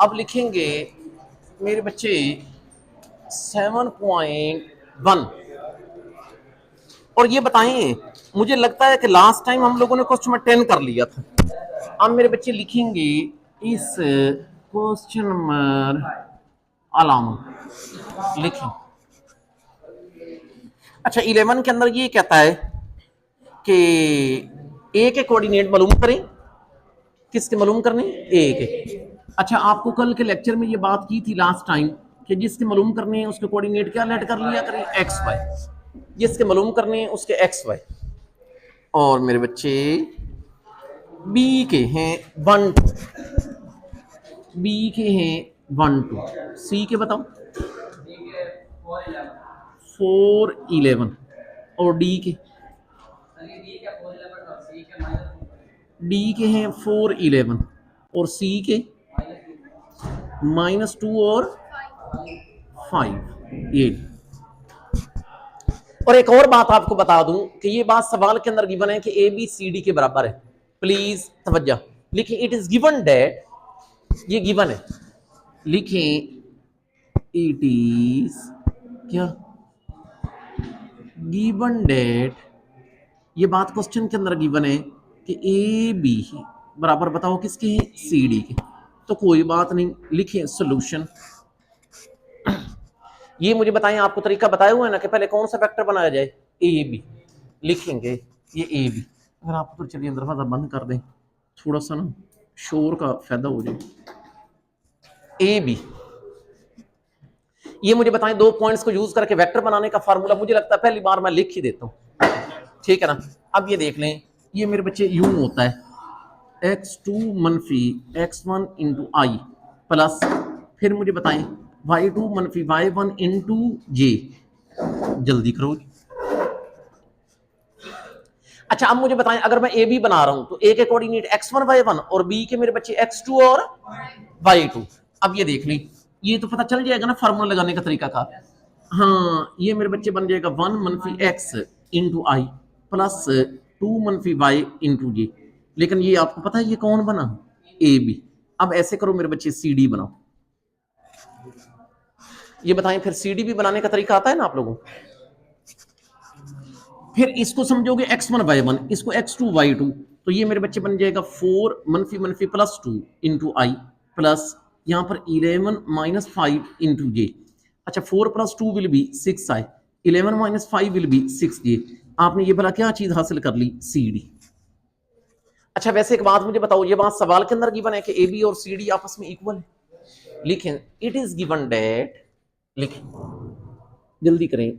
अब लिखेंगे मेरे बच्चे 7.1। और ये बताएं, मुझे लगता है कि लास्ट टाइम हम लोगों ने क्वेश्चन नंबर 10 कर लिया था। अब मेरे बच्चे लिखेंगे इस क्वेश्चन नंबर अलाउंस लिखें। अच्छा 11 के अंदर ये कहता है कि ए के कोऑर्डिनेट मालूम करें। किसके मालूम करने? ए के। अच्छा आपको कल के लेक्चर में ये बात की थी लास्ट टाइम कि जिसके मालूम करने हैं उसके कोऑर्डिनेट क्या लेट कर लिया करें, एक्स वाई। जिसके मालूम करने हैं उसके एक्स वाई। और मेरे बच्चे बी के हैं 1 2, बी के हैं 1 2, सी के बताओ 4 11, और डी के हैं 4 11 और सी के -2 और 5 8। और एक और बात आपको बता दूं कि ये बात सवाल के अंदर गिवन है कि ए बी सी डी के बराबर है। प्लीज तवज्जो लिखिए, इट इज गिवन दैट, ये गिवन है, लिखें इट इज क्या गिवन दैट, ये बात क्वेश्चन के अंदर गिवन है कि ए बी बराबर बताओ किसके हैं, सी डी के। तो कोई बात नहीं, लिखें सोल्यूशन। ये मुझे बताएं, आपको तरीका बताया हुआ है ना कि पहले कौन सा वेक्टर बनाया जाए, ए बी। लिखेंगे ये ए बी। अगर आप तो चलिए दरवाजा बंद कर दें, थोड़ा सा ना शोर का फायदा हो जाए। ए बी, ये मुझे बताएं, दो पॉइंट्स को यूज करके वेक्टर बनाने का फार्मूला मुझे लगता है पहली बार मैं लिख ही देता हूं, ठीक है ना। अब ये देख लें, ये मेरे बच्चे यूं होता है x2 मनफी x1 इंटू आई प्लस, फिर मुझे बताएं y2 मनफी y1 इंटू जे। जल्दी करो। अच्छा अब मुझे बताएं, अगर मैं ए बी बना रहा हूं तो ए के कोऑर्डिनेट x1 y1 और बी के मेरे बच्चे x2 और y2। अब ये देख लें, ये तो पता चल जाएगा ना फार्मूला लगाने का तरीका का। हाँ ये मेरे बच्चे बन जाएगा 1 मनफी x इंटू आई प्लस 2 मनफी y इंटू जे। लेकिन ये आपको पता है ये कौन बना, ए बी। अब ऐसे करो मेरे बच्चे सी डी बनाओ। ये बताएं फिर सी डी भी बनाने का तरीका आता है ना आप लोगों को। फिर इसको समझोगे x1 y1, इसको x2 y2, तो ये मेरे बच्चे बन जाएगा 4 मनफी मनफी प्लस 2 इंटू आई प्लस यहां पर 11 माइनस 5 इंटू जे। अच्छा 4 plus 2 will be 6 I, 11 minus 5 will be 6 जे। आपने ये भला क्या चीज हासिल कर ली, सी डी। अच्छा वैसे एक बात मुझे बताओ, ये बात सवाल के अंदर गिवन है कि ए बी और सी डी आपस में इक्वल है। लिखें इट इज गिवन दैट, लिखें जल्दी करें,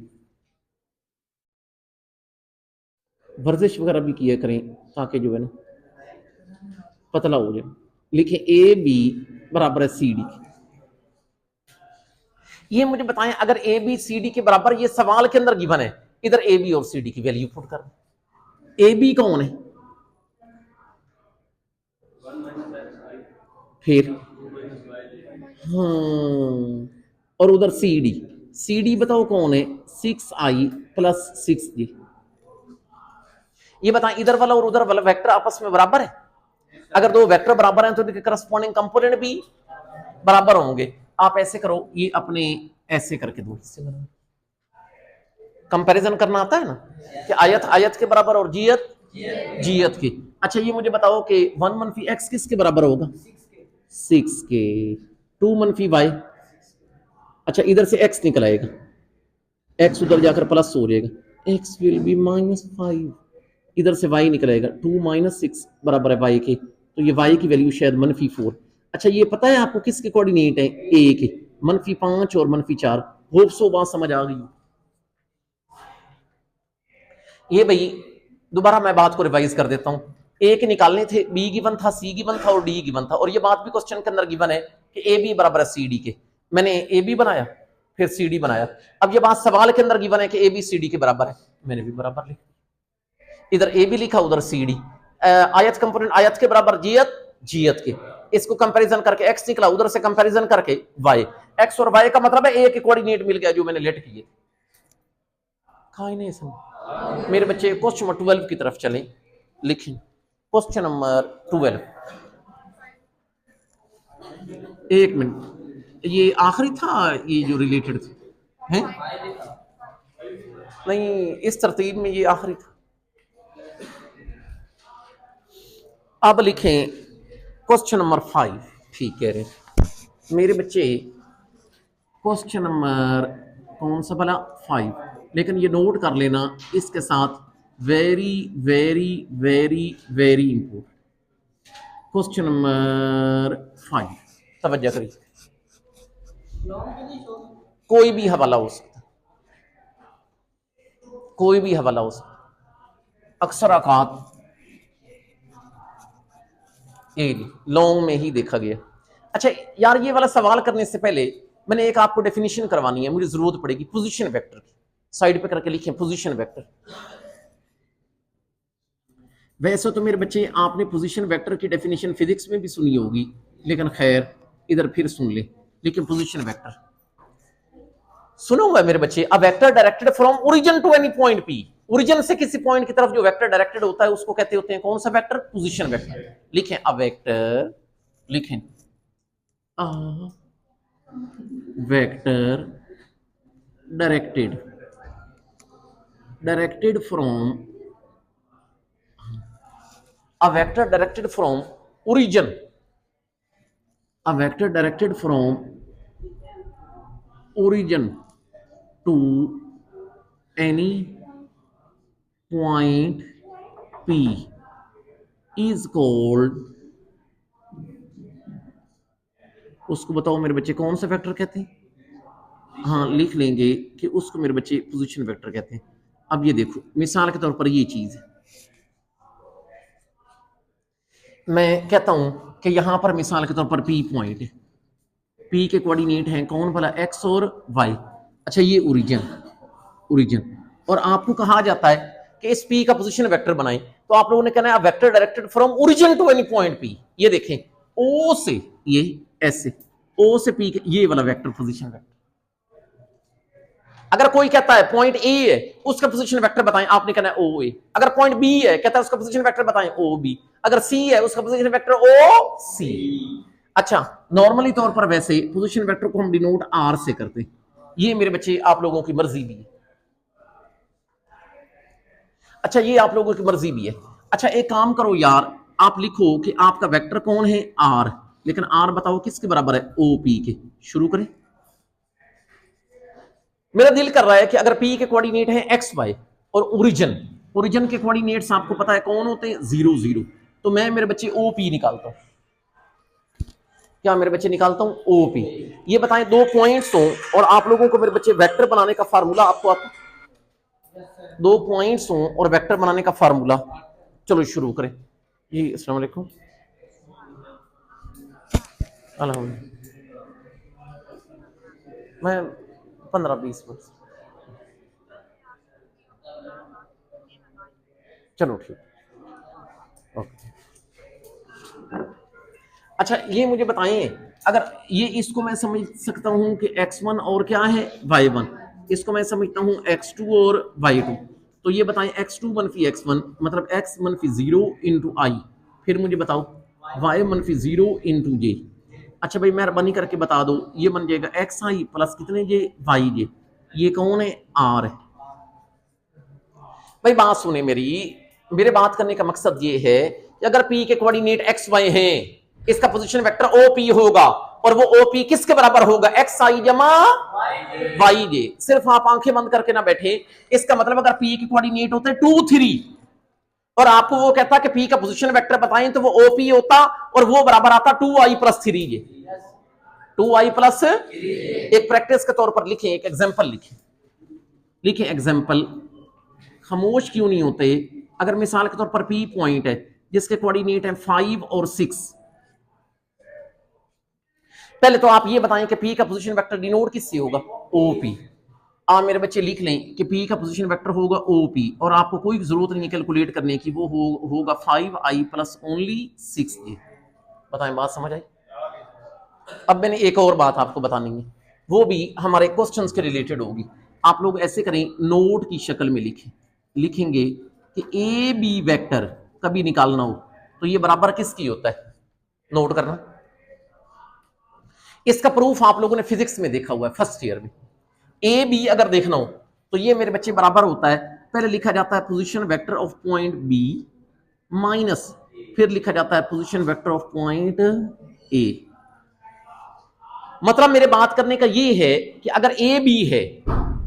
वर्जिश वगैरह भी किया करें ताकि जो है ना पतला हो जाए। लिखें ए बी बराबर है सी डी। ये मुझे बताएं, अगर ए बी सी डी के बराबर ये सवाल के अंदर गिवन है, इधर ए बी और सी डी की वैल्यू पुट कर। ए बी कौन है, फिर और उधर सी डी, सी डी बताओ कौन है, 6i प्लस 6j। ये बताएं इधर वाला और उधर वाला वेक्टर आपस में बराबर है। अगर दो वेक्टर बराबर हैं तो इनके करस्पॉन्डिंग कंपोनेंट भी बराबर होंगे। आप ऐसे करो, ये अपने ऐसे करके दो हिस्से बना, कंपैरिजन करना आता है ना कि आयत आयत के बराबर और जीयत जीयत के। अच्छा ये मुझे बताओ कि 1 मनफी एक्स किसके बराबर होगा, 6 के। 2 मनफी वाई, अच्छा इधर से x निकल आएगा, x उधर जाकर प्लस हो जाएगा, x विल बी -5। इधर से y निकलेगा 2 माइनस 6 बराबर है y के, तो ये y की वैल्यू शायद -4। अच्छा ये पता है आपको किसके कोऑर्डिनेट है, a के, -5 और -4। होप सो बात समझ आ गई। ये भाई दोबारा मैं बात को रिवाइज कर देता हूं। ए के निकालने थे, बी गिवन था, सी गिवन था और डी गिवन था, और ये बात भी क्वेश्चन के अंदर गिवन है कि ए बी बराबर है सी डी के। मैंने ए बी बनाया फिर सी डी बनाया। अब ये बात सवाल के अंदर गिवन है कि ए बी सी डी के बराबर है, मैंने भी बराबर लिखा, इधर ए बी लिखा उधर सी डी। आयत कंपोनेंट आयत के बराबर जीयत जीयत के, इसको कंपैरिजन करके एक्स निकला, उधर से कंपैरिजन करके वाई। एक्स और वाई का मतलब है ए के कोऑर्डिनेट मिल गया जो मैंने लेट किए। खाई नहीं समझ मेरे बच्चे। क्वेश्चन नंबर 12 की तरफ चलें, लिखें क्वेश्चन नंबर 12। एक मिनट, ये आखिरी था ये जो रिलेटेड था है? नहीं, इस तरतीब में ये आखिरी था। अब लिखें क्वेश्चन नंबर 5। ठीक कह रहे मेरे बच्चे, क्वेश्चन नंबर कौन सा भला, 5। लेकिन ये नोट कर लेना इसके साथ, very very very very important. Question number 5, तवज्जो करिए। कोई भी हवाला हो सकता, कोई भी हवाला हो सकता। अक्सर औकात लॉन्ग में ही देखा गया। अच्छा यार, ये वाला सवाल करने से पहले मैंने एक आपको डेफिनेशन करवानी है, मुझे जरूरत पड़ेगी पोजीशन वेक्टर की। साइड पे करके लिखें पोजीशन वेक्टर। वैसे तो मेरे बच्चे आपने पोजीशन वेक्टर की डेफिनेशन फिजिक्स में भी सुनी होगी, लेकिन खैर इधर फिर सुन ले। लेकिन पोजीशन वेक्टर सुना हुआ है मेरे बच्चे, a vector directed from origin to any point P. Origin से किसी पॉइंट की तरफ जो वेक्टर डायरेक्टेड होता है उसको कहते होते हैं कौन सा वेक्टर? Position vector. लिखें अ वेक्टर, लिखें अ vector directed, directed from, a vector directed from origin, a vector directed from origin to any point P is called, उसको बताओ मेरे बच्चे कौन सा वेक्टर कहते हैं? हाँ लिख लेंगे कि उसको मेरे बच्चे पोजीशन वेक्टर कहते हैं। अब ये देखो मिसाल के तौर पर ये चीज है, मैं कहता हूं कि यहां पर मिसाल के तौर पर P पॉइंट है, P के कोऑर्डिनेट हैं कौन भला, X और Y। अच्छा ये ओरिजिन, ओरिजिन, और आपको कहा जाता है कि इस P का पोजीशन वेक्टर बनाएं, तो आप लोगों ने कहना है vector directed from origin to any point P। ये देखें O से, ये S से, O से P के, ये वाला वेक्टर पोजीशन वेक्टर। अगर कोई कहता है पॉइंट ए है उसका पोजीशन वेक्टर बताएं, आपने कहना है ओ ए। अगर पॉइंट बी है कहता है उसका पोजीशन वेक्टर बताएं, ओ बी। अगर सी है उसका पोजीशन वेक्टर ओ सी। अच्छा नॉर्मली तौर पर वैसे पोजीशन वेक्टर को हम डिनोट आर से करते हैं, ये मेरे बच्चे आप लोगों की मर्जी भी है। अच्छा ये आप लोगों की मर्जी भी है। अच्छा एक काम करो यार, आप लिखो कि आपका वेक्टर कौन है, आर, लेकिन आर बताओ किसके बराबर है, ओ पी के। शुरू करें। मेरा दिल कर रहा है कि अगर पी के कोऑर्डिनेट है एक्स वाई और ओरिजिन, ओरिजिन के कोऑर्डिनेट्स आपको पता है कौन होते हैं, 0 0, तो मैं मेरे बच्चे ओ पी निकालता हूं। क्या मेरे बच्चे निकालता हूं, ओ पी। ये बताएं दो पॉइंट्स हो और आप लोगों को मेरे बच्चे वेक्टर बनाने का फार्मूला आपको दो पॉइंट्स हो और वेक्टर बनाने का फार्मूला। चलो शुरू करें जी। अस्सलाम वालेकुम। मैं 15-20 मिनट, चलो ठीक, ओके। अच्छा ये मुझे बताएं, अगर ये इसको मैं समझ सकता हूं कि x1 और क्या है, y1, इसको मैं समझता हूं x2 और y2, तो ये बताएं x2 मनफी x1 मतलब x मनफी 0 इंटू आई, फिर मुझे बताओ y मनफी 0 इंटू जे। अच्छा भाई मेहरबानी करके बता दो, ये बन जाएगा एक्स आई प्लस कितने जे, वाई जे। ये कौन है, आर है। भाई बात सुने मेरी, मेरे बात करने का मकसद ये है कि अगर पी के कोऑर्डिनेट एक्स वाई हैं, इसका पोजीशन वेक्टर ओ पी होगा, और वो ओ पी किसके बराबर होगा, एक्स आई जमा वाई जे। सिर्फ आप आंखें बंद करके ना बैठे, इसका मतलब अगर पी के कोऑर्डिनेट होते 2 3 और आपको वो कहता कि पी का पोजीशन वेक्टर बताएं, तो वो ओ पी होता और वो बराबर आता 2i+3 जे, 2i+। एक प्रैक्टिस के तौर पर लिखें, एक एग्जाम्पल लिखें, लिखें एग्जाम्पल। खामोश क्यों नहीं होते? अगर मिसाल के तौर पर पी पॉइंट है जिसके कोऑर्डिनेट है 5 और 6, पहले तो आप ये बताएं कि पी का पोजीशन वेक्टर डिनोट किससे होगा, ओपी। आप मेरे बच्चे लिख लें कि पी का पोजीशन वेक्टर होगा ओपी, और आपको कोई जरूरत नहीं कैलकुलेट करने की, वो होगा 5i प्लस ओनली 6j। बताएं बात समझ आई? अब मैंने एक और बात आपको बतानी है, वो भी हमारे क्वेश्चंस के रिलेटेड होगी। आप लोग ऐसे करें, नोट की शक्ल में लिखें, लिखेंगे कि ए बी वेक्टर कभी निकालना हो तो ये बराबर किसकी होता है, नोट करना। इसका प्रूफ आप लोगों ने फिजिक्स में देखा हुआ है फर्स्ट ईयर में। ए बी अगर देखना हो तो ये मेरे बच्चे बराबर होता है, पहले लिखा जाता है position vector of point B minus फिर लिखा जाता है position vector of point A. मतलब मेरे बात करने का ये है कि अगर ए बी है,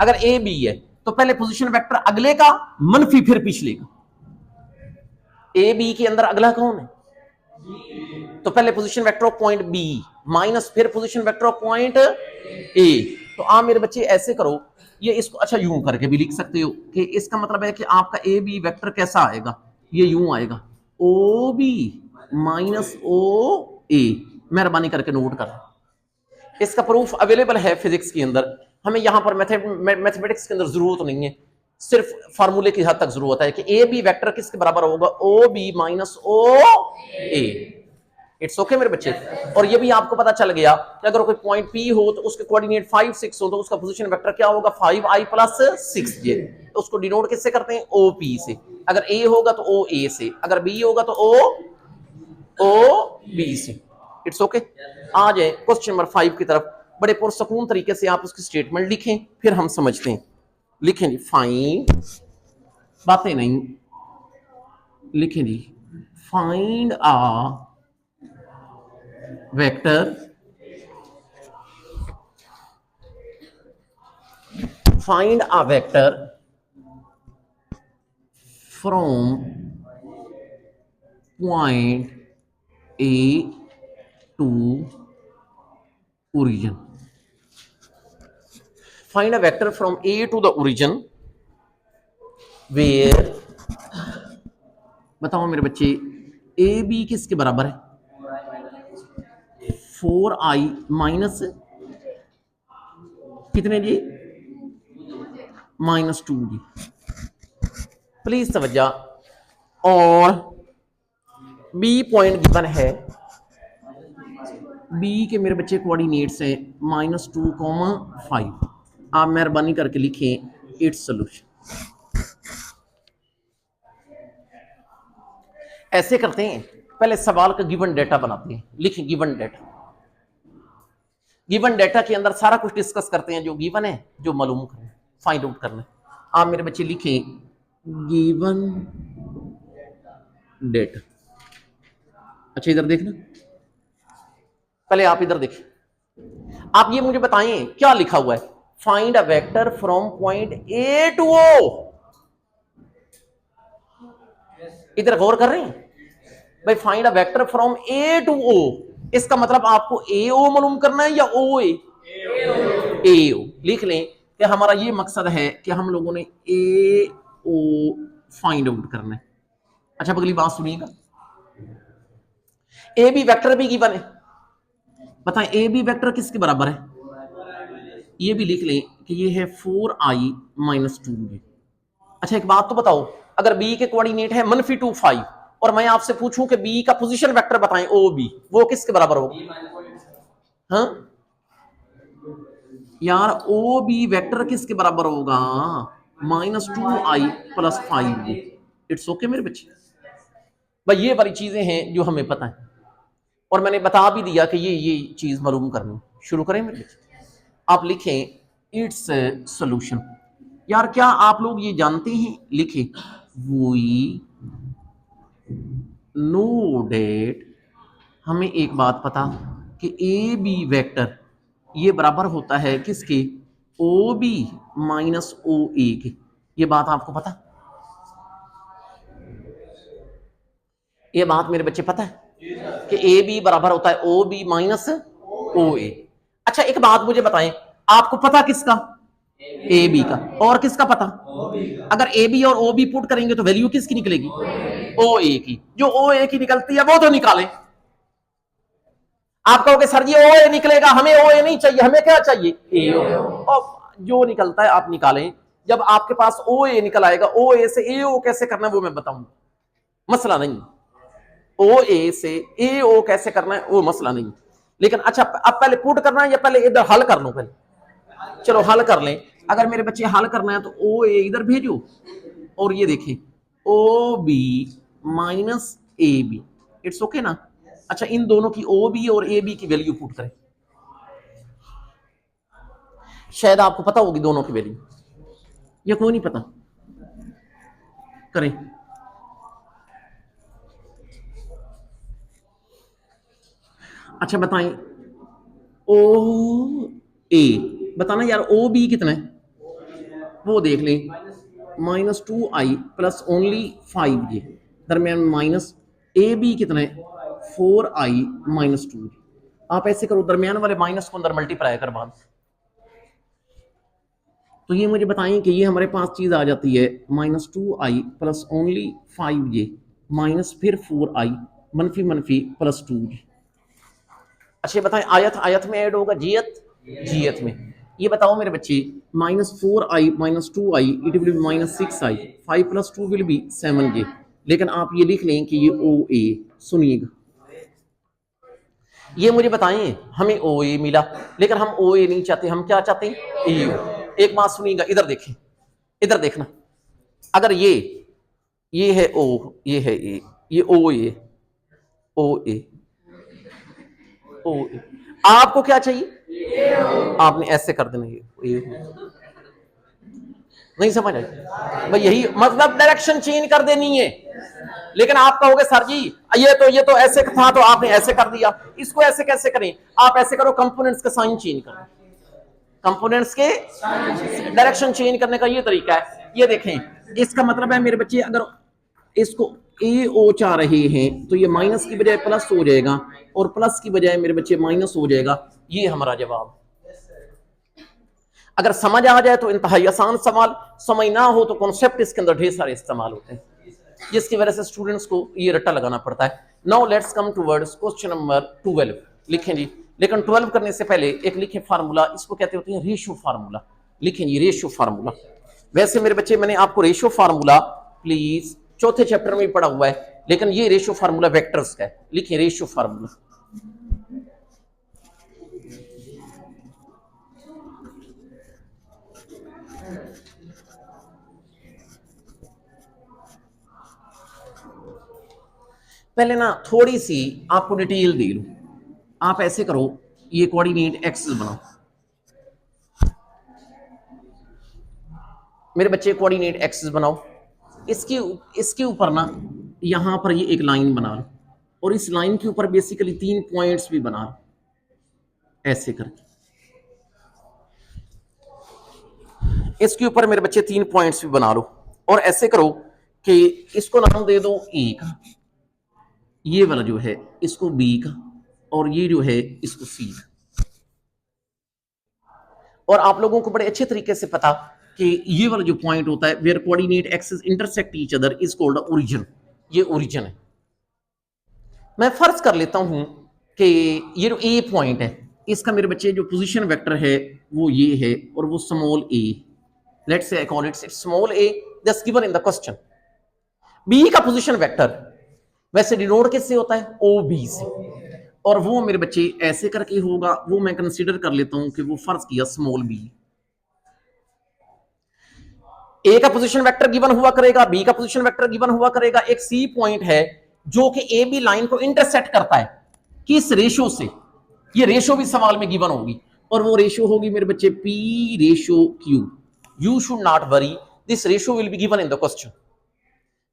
अगर ए बी है तो पहले पोजीशन वेक्टर अगले का मनफी फिर पिछले का। ए बी के अंदर अगला कौन है? तो पहले position vector of point B minus फिर position vector of point A. तो आप मेरे बच्चे ऐसे करो, ये इसको अच्छा यूं करके भी लिख सकते हो कि इसका मतलब है कि आपका ए बी वेक्टर कैसा आएगा, ये यूं आएगा ओ बी माइनस ओ ए। मेहरबानी करके नोट कर, इसका प्रूफ अवेलेबल है फिजिक्स के अंदर। हमें यहां पर मैथमेटिक्स के अंदर जरूरत नहीं है, सिर्फ फार्मूले की हद तक जरूरत है कि ए बी वेक्टर किसके बराबर होगा, O B minus O A. It's okay मेरे बच्चे। और ये भी आपको पता चल गया कि अगर कोई पॉइंट पी हो तो उसके कोऑर्डिनेट 5 6 हो तो उसका पोजीशन वेक्टर क्या होगा 5i प्लस 6j। तो उसको डिनोट किससे करते हैं, ओ पी से। अगर ए होगा तो ओ ए से, अगर बी होगा तो ओ बी से। इट्स ओके। आ जाए क्वेश्चन नंबर 5 की तरफ। बड़े पुरसकून तरीके से आप उसकी स्टेटमेंट लिखें, फिर हम समझते हैं। लिखें जी, फाइंड, बातें नहीं लिखें जी, find a vector find a vector from point A to origin. Find a vector from A to the origin where, बताओ मेरे बच्चे, ए बी किसके बराबर है, 4i माइनस कितने जी, -2 जी। प्लीज तवज्जो। और बी पॉइंट गिवन है, बी के मेरे बच्चे कोऑर्डिनेट्स हैं -2,5। आप मेहरबानी करके लिखें इट्स सोल्यूशन। ऐसे करते हैं, पहले सवाल का गिवन डेटा बनाते हैं। लिखें गिवन डेटा। गिवन डेटा के अंदर सारा कुछ डिस्कस करते हैं जो गिवन है, जो मालूम करना है, फाइंड आउट करना है। आप मेरे बच्चे लिखें गिवन डेटा। अच्छा इधर देखना, पहले आप इधर देखें। आप ये मुझे बताएं क्या लिखा हुआ है, find a vector from point A to O. इधर गौर कर रहे हैं भाई, find a vector from A to O, इसका मतलब आपको ए ओ मालूम करना है या ओ ए ओ। लिख लें कि हमारा ये मकसद है कि हम लोगों ने ए ओ फाइंड आउट करना है। अच्छा अगली बात सुनिएगा, ए बी वेक्टर भी गिवन है, बताएं ए बी वेक्टर किसके बराबर है, ये भी लिख लें कि ये है 4i माइनस 2j। अच्छा एक बात तो बताओ, अगर बी के कोऑर्डिनेट है -2 5 और मैं आपसे पूछूं कि बी का पोजीशन वेक्टर बताएं ओ बी, वो किसके बराबर होगा? हाँ यार ओ बी वेक्टर किसके बराबर होगा, -2i plus 5j। It's okay मेरे बच्चे। भाई ये वाली चीजें हैं जो हमें पता है और मैंने बता भी दिया कि ये चीज मालूम करनी। शुरू करें मेरे बच्चे। आप लिखें इट्स सॉल्यूशन। यार क्या आप लोग ये जानते हैं, लिखे वी नो डेट, हमें एक बात पता कि ए बी वेक्टर ये बराबर होता है किसके, ओ बी माइनस ओ ए के। ये बात आपको पता, ये बात मेरे बच्चे पता है कि ए बी बराबर होता है ओ बी माइनस ओ ए। अच्छा एक बात मुझे बताएं, आपको पता किसका, ए बी का, और किसका पता, अगर ए बी और ओ बी पुट करेंगे तो वैल्यू किसकी निकलेगी, ओ ए की। जो ओ ए की निकलती है वो तो निकालें। आप कहोगे सर जी ओ ए निकलेगा, हमें ओ ए नहीं चाहिए, हमें क्या चाहिए, ए ओ। जो निकलता है आप निकालें। जब आपके पास ओ ए निकल आएगा, ओ ए से ए ओ कैसे करना है वो मैं बताऊंगा, मसला नहीं। ओ ए से ए ओ कैसे करना है वो मसला नहीं। लेकिन अच्छा अब पहले पुट करना है या पहले इधर हल कर लो, पहले चलो हल कर लें। अगर मेरे बच्चे हल करना है तो ओ ए इधर भेजो और ये देखें O B minus A B. It's okay ना। अच्छा इन दोनों की ओ बी और ए बी की वैल्यू पुट करें। शायद आपको पता होगी दोनों की वैल्यू, या कोई नहीं पता? करें। अच्छा बताएं, ओ ए, बताना यार ओ बी कितना है, वो देख लें, -2i प्लस ओनली 5j, दरमियान माइनस ए बी कितना है, 4i-2j। आप ऐसे करो, दरमियान वाले माइनस को अंदर मल्टीप्लाई कर बाद, तो ये मुझे बताएं कि ये हमारे पास चीज आ जाती है -2i plus only 5j minus फिर 4i मनफी मनफी प्लस 2j। अच्छा बताएं, आयत आयत में ऐड होगा, जीयत जीयत में। ये बताओ मेरे बच्चे, -4i-2i it will be -6i, 5 + 2 will be 7j। लेकिन आप ये लिख लें कि ये ओ ए, सुनिएगा, ये मुझे बताएं हमें ओ ए मिला, लेकिन हम ओ ए नहीं चाहते, हम क्या चाहते हैं, ए ओ। एक बात सुनिएगा, इधर देखें, इधर देखना, अगर ये है ओ, ये है ए, ये ओ ए, ओ ए, ओ ए, आपको क्या चाहिए, आपने ऐसे कर देना, ये नहीं समझ आई भाई, यही मतलब डायरेक्शन चेंज कर देनी है। लेकिन आप कहोगे सर जी ये तो ऐसे था तो आपने ऐसे कर दिया, इसको ऐसे कैसे करें? आप ऐसे करो, कंपोनेंट्स का साइन चेंज करो, कंपोनेंट्स के डायरेक्शन चेंज करने का ये तरीका है। ये देखें, इसका मतलब है मेरे बच्चे, अगर इसको ए ओ चाह रहे हैं तो ये माइनस की बजाय प्लस हो जाएगा, और प्लस की बजाय मेरे बच्चे माइनस हो जाएगा। ये हमारा जवाब। अगर समझ आ जाए तो इंतहाई आसान सवाल, समझ ना हो तो कॉन्सेप्ट इसके अंदर ढेर सारे इस्तेमाल होते हैं, जिसकी वजह से स्टूडेंट्स को ये रट्टा लगाना पड़ता है। Now let's come towards question number 12। लिखें जी, लेकिन 12 करने से पहले एक लिखें फार्मूला, इसको कहते होते हैं रेशियो फार्मूला। लिखें जी रेशियो फार्मूला। वैसे मेरे बच्चे मैंने आपको रेशियो फार्मूला प्लीज चौथे चैप्टर में पढ़ा हुआ है, लेकिन ये रेशियो फार्मूला वेक्टर्स का है। लिखें रेशियो फार्मूला। पहले ना थोड़ी सी आपको डिटेल दे लूं, आप ऐसे करो, ये कोऑर्डिनेट एक्सिस बनाओ मेरे बच्चे, कोऑर्डिनेट एक्सिस बनाओ। इसके ऊपर ना यहां पर ये एक लाइन बना लो, और इस लाइन के ऊपर बेसिकली 3 पॉइंट्स भी बना लो, ऐसे करके इसके ऊपर मेरे बच्चे 3 पॉइंट्स भी बना लो, और ऐसे करो कि इसको नाम दे दो ए का, ये वाला जो है इसको बी का, और ये जो है इसको सी का। और आप लोगों को बड़े अच्छे तरीके से पता कि ये वाला जो पॉइंट होता है where coordinate axis intersect each other is called origin, ये ओरिजिन है। मैं फर्ज कर लेता हूं कि ये जो ए पॉइंट है, इसका मेरे बच्चे जो पोजीशन वेक्टर है वो ये है, और वो small A, let's say I call it small A, just given in the question. B का पोजीशन वेक्टर वैसे डिनोट किससे होता है, ओ बी से, और वो मेरे बच्चे ऐसे करके होगा, वो मैं कंसीडर कर लेता हूं कि वो फर्ज किया स्मॉल बी। ए का पोजीशन वेक्टर गिवन हुआ करेगा, बी का पोजीशन वेक्टर गिवन हुआ करेगा, एक सी पॉइंट है जो कि ए बी लाइन को इंटरसेक्ट करता है, किस रेशो से, ये रेशो भी सवाल में गिवन होगी, और वो रेशो होगी मेरे बच्चे P ratio Q. You should not worry, this ratio will be given in the question,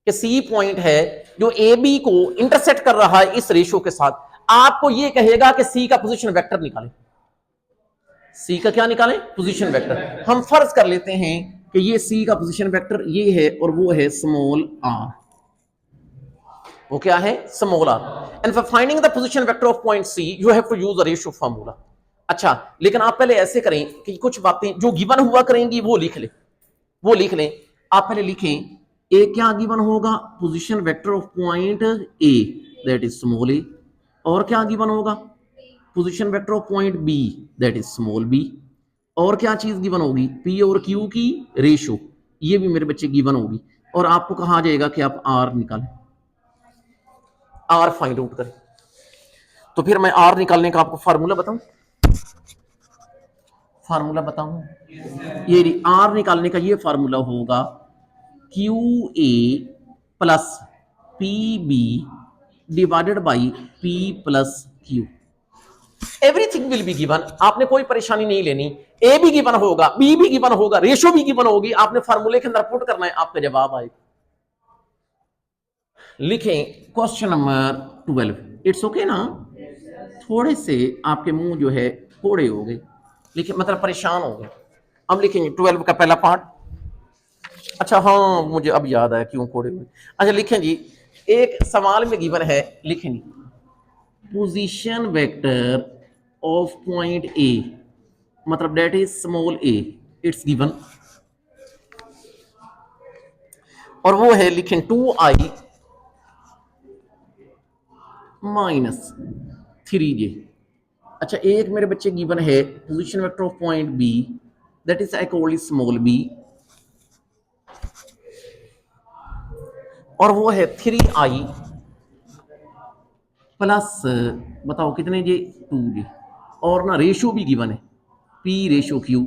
कि सी पॉइंट है जो ए बी को इंटरसेक्ट कर रहा है इस रेशो के साथ। आपको ये कहेगा कि सी का पोजीशन वेक्टर निकालें, सी का क्या निकालें, पोजीशन वेक्टर। हम फर्ज कर लेते हैं कि ये सी का पोजीशन वेक्टर ये है, और वो है स्मॉल आर, वो क्या है, small R. And for finding the position vector of point C you have to use the ratio formula. अच्छा, लेकिन आप पहले ऐसे करें कि कुछ बातें जो गिवन हुआ करेंगी वो लिख लें, वो लिख लें। आप पहले लिखें ए क्या गिवन होगा, position vector of point A that is small A, और क्या गिवन होगा, position vector of point B that is small B, और क्या चीज गिवन होगी, पी और क्यू की रेशो, ये भी मेरे बच्चे गिवन होगी, और आपको कहा जाएगा कि आप आर निकालें, आर फाइंड आउट करें। तो फिर मैं आर निकालने का आपको फार्मूला बताऊं, फार्मूला बताऊं, ये आर निकालने का ये फार्मूला होगा Q A plus P B divided by P plus Q. Everything will be given, आपने कोई परेशानी नहीं लेनी। ए भी गिवन होगा, बी भी गिवन होगा, रेशो भी गिवन होगी, आपने फार्मूले के अंदर पुट करना है, आपका जवाब आएगा। लिखें क्वेश्चन नंबर 12। इट्स ओके ना, थोड़े से आपके मुंह जो है कोड़े हो गए, लिखे मतलब परेशान हो गए। अब लिखेंगे 12 का पहला पार्ट। अच्छा हाँ, मुझे अब याद आया क्यों कोड़े हुए। अच्छा लिखें जी, एक सवाल में गिवन है, लिखें जी, position vector of point A, मतलब that is small A, it's given, और वो है लिखें 2i माइनस 3j। अच्छा एक मेरे बच्चे गिवन है position vector of point B, that is equal small B, और वो है 3i प्लस बताओ कितने जे, 2j, और ना रेशो भी गिवन है p रेशो q,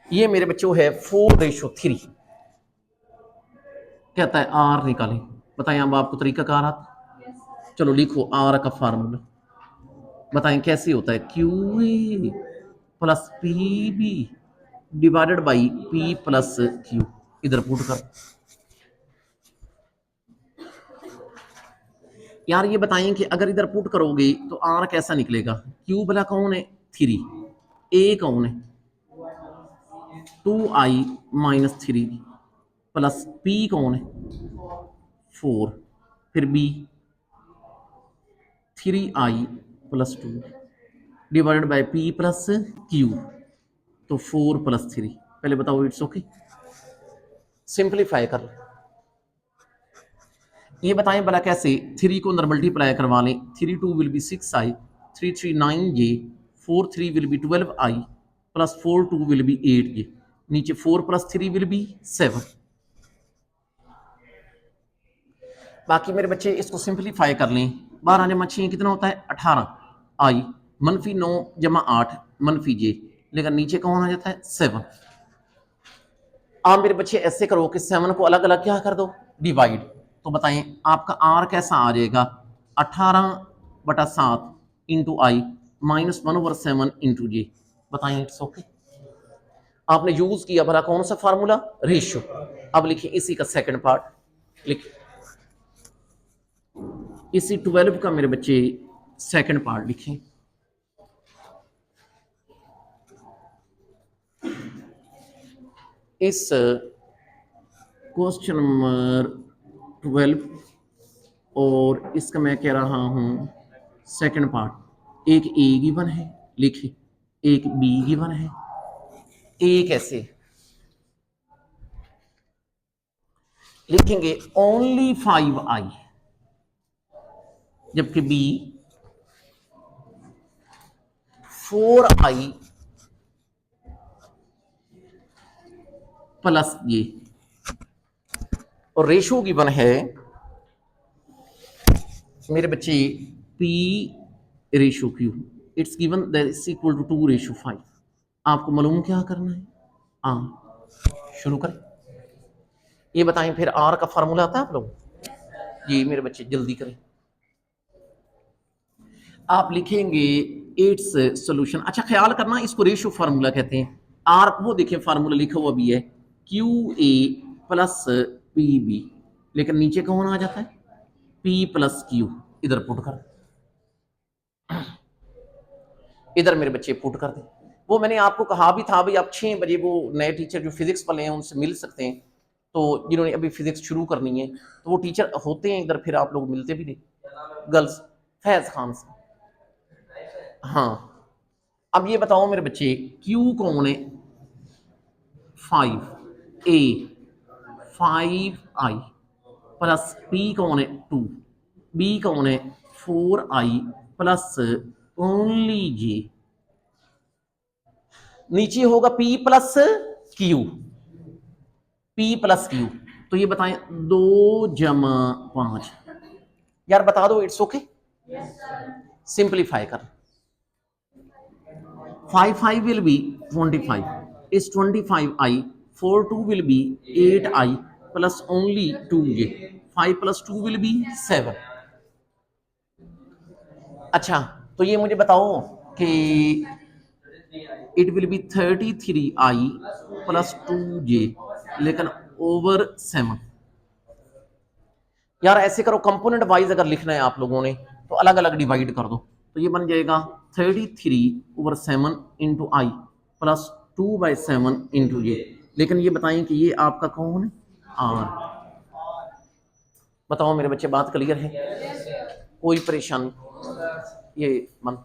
ये मेरे बच्चों है 4:3। कहता है r निकालें, बताएं अब आपको तरीका कार आता। चलो लिखो r का फार्मूला, बताएं कैसे होता है, QA plus PB divided by P plus Q, इधर पुट कर। यार ये बताएं कि अगर इधर पुट करोगे तो R कैसा निकलेगा, Q भला कौन है 3, A कौन है 2i माइनस 3 प्लस P कौन है 4, फिर B 3i plus 2 divided by P plus Q, तो 4 प्लस 3। पहले बताओ इट्स ओके, सिंप्लीफाई कर लो। ये बताएं भला कैसे, 3 को अंदर मल्टीप्लाई करवा लें, 3 2 will be 6i, 3 3 9j, 4 3 will be 12i plus 4 2 will be 8j, नीचे 4 प्लस 3 विल बी 7। बाकी मेरे बच्चे इसको सिंप्लीफाई कर लें, 12 जमा 6 कितना होता है 18i, मनफी 9 जमा 8 मनफी j, लेकिन नीचे कौन आ जाता है 7। आप मेरे बच्चे ऐसे करो कि 7 को अलग अलग क्या कर दो, डिवाइड, तो बताएं आपका r कैसा आ जाएगा 18/7 इंटू आई माइनस 1/7 इंटू जे, बताएं इट्स ओके। आपने यूज किया भला कौन सा फार्मूला, रेशियो। अब लिखिए इसी का सेकंड पार्ट, लिखिए इसी 12 का मेरे बच्चे सेकंड पार्ट लिखें। इस क्वेश्चन नंबर 12 और इसका मैं कह रहा हूं सेकंड पार्ट, एक ए गिवन है, लिखिए एक बी गिवन है। ए कैसे लिखेंगे, ओनली 5i, जबकि बी 4i प्लस ये, और रेशो गिवन है मेरे बच्चे P ratio Q, it's given that is equal to 2:5। आपको मालूम क्या करना है, शुरू करें। ये बताएं फिर R का फार्मूला आता है आप लोग, जी मेरे बच्चे जल्दी करें। आप लिखेंगे इट्स सॉल्यूशन। अच्छा ख्याल करना, इसको रेशो फार्मूला कहते हैं। R वो देखिए फार्मूला लिखा हुआ भी है QA प्लस PB, लेकिन नीचे कौन आ जाता है P प्लस Q, इधर पुट कर, इधर मेरे बच्चे पुट कर दें। वो मैंने आपको कहा भी था भाई, आप 6 बजे वो नए टीचर जो फिजिक्स वाले हैं उनसे मिल सकते हैं, तो जिन्होंने अभी फिजिक्स शुरू करनी है तो वो टीचर होते हैं इधर, फिर आप लोग मिलते भी नहीं, गर्ल्स फैज खान से। हाँ अब ये बताओ मेरे बच्चे, Q कौन है 5, A 5i प्लस P कौन है 2, B कौन है 4i प्लस ओनली J, नीचे होगा P plus Q, P plus Q, तो ये बताएं 2 + 5, यार बता दो इट्स ओके, सिंप्लीफाई कर, 5 will be 25 is 25i, 4 2 will be 8i plus only 2j, 5 plus 2 will be 7। अच्छा, तो ये मुझे बताओ कि it will be 33i plus 2j, लेकिन ओवर 7। यार ऐसे करो, कंपोनेंट वाइज अगर लिखना है आप लोगों ने तो अलग अलग डिवाइड कर दो, तो ये बन जाएगा 33/7 इंटू आई प्लस 2/7 इंटू ये। लेकिन ये बताएं कि ये आपका कौन है? आर। बताओ मेरे बच्चे, बात क्लियर है? कोई परेशानी? ये मन